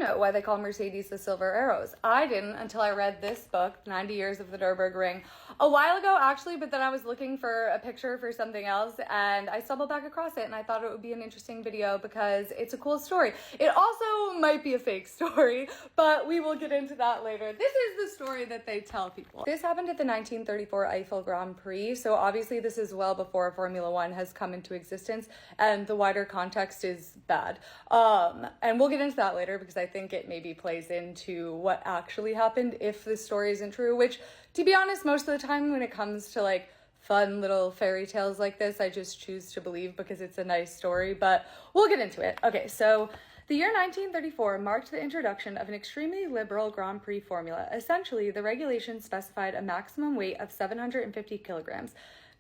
know why they call Mercedes the Silver Arrows. I didn't until I read this book, 90 Years of the Nürburgring, a while ago actually, but then I was looking for a picture for something else and I stumbled back across it and I thought it would be an interesting video because it's a cool story. It also might be a fake story, but we will get into that later. This is the story that they tell people. This happened at the 1934 Eiffel Grand Prix, so obviously this is well before Formula One has come into existence and the wider context is bad. And we'll get into that later because I think it maybe plays into what actually happened if this story isn't true, which, to be honest, most of the time when it comes to like fun little fairy tales like this, I just choose to believe because it's a nice story, but we'll get into it. Okay, so the year 1934 marked the introduction of an extremely liberal Grand Prix formula. Essentially, the regulations specified a maximum weight of 750 kilograms.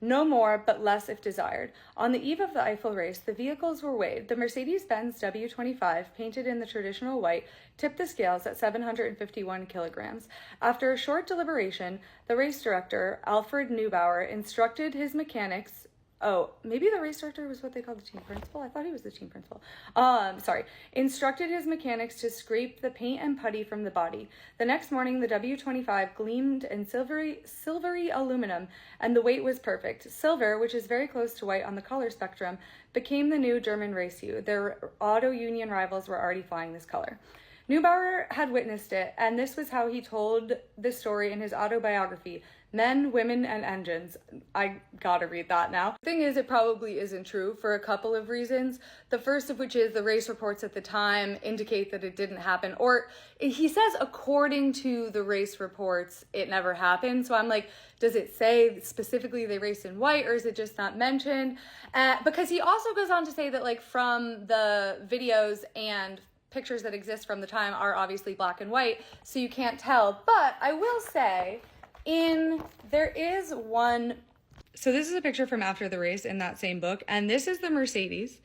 No more, but less if desired. On the eve of the Eiffel race, the vehicles were weighed. The Mercedes-Benz W25, painted in the traditional white, tipped the scales at 751 kilograms. After a short deliberation, the race director, Alfred Neubauer, instructed his mechanics. Oh, maybe the race director was what they called the team principal? I thought he was the team principal. Instructed his mechanics to scrape the paint and putty from the body. The next morning, the W25 gleamed in silvery aluminum, and the weight was perfect. Silver, which is very close to white on the color spectrum, became the new German race hue. Their auto union rivals were already flying this color. Neubauer had witnessed it, and this was how he told the story in his autobiography, Men, Women, and Engines. I gotta read that now. The thing is, it probably isn't true for a couple of reasons. The first of which is the race reports at the time indicate that it didn't happen. Or he says, according to the race reports, it never happened. So I'm like, does it say specifically they raced in white, or is it just not mentioned? Because he also goes on to say that, like, from the videos and pictures that exist from the time are obviously black and white, so you can't tell. But I will say, there is one, so this is a picture from after the race in that same book, and this is the Mercedes,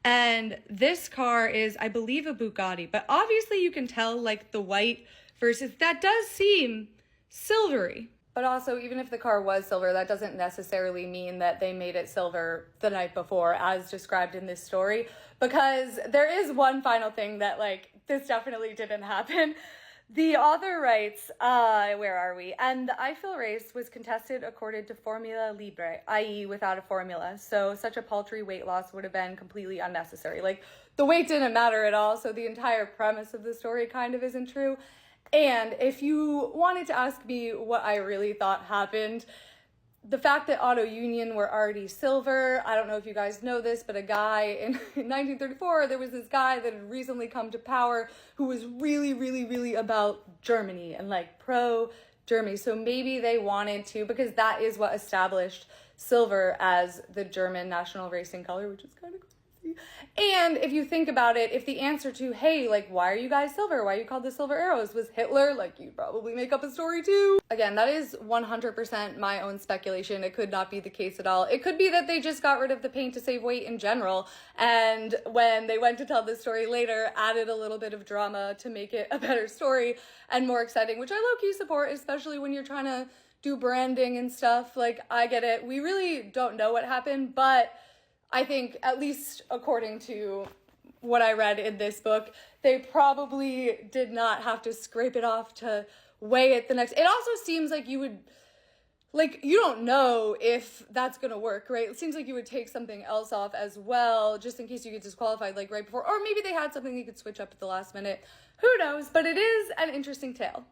and this car is, I believe, a Bugatti, but obviously you can tell, like, the white versus, that does seem silvery. But also, even if the car was silver, that doesn't necessarily mean that they made it silver the night before, as described in this story, because there is one final thing that, like, this definitely didn't happen. The author writes, where are we? And the Eiffel race was contested according to Formula Libre, i.e. without a formula. So such a paltry weight loss would have been completely unnecessary. Like, the weight didn't matter at all, so the entire premise of the story kind of isn't true. And if you wanted to ask me what I really thought happened, the fact that Auto Union were already silver, I don't know if you guys know this, but a guy in 1934, there was this guy that had recently come to power who was really, really, really about Germany and like pro-Germany. So maybe they wanted to, because that is what established silver as the German national racing color, which is kind of crazy. And if you think about it, if the answer to, hey, like, why are you guys silver? Why are you called the Silver Arrows? Was Hitler, like, you'd probably make up a story too. Again, that is 100% my own speculation. It could not be the case at all. It could be that they just got rid of the paint to save weight in general, and when they went to tell this story later, added a little bit of drama to make it a better story and more exciting, which I low-key support, especially when you're trying to do branding and stuff. Like, I get it. We really don't know what happened, but I think, at least according to what I read in this book, they probably did not have to scrape it off to weigh it the next. It also seems like you would, like, you don't know if that's gonna work, right? It seems like you would take something else off as well, just in case you get disqualified, like, right before. Or maybe they had something you could switch up at the last minute. Who knows? But it is an interesting tale.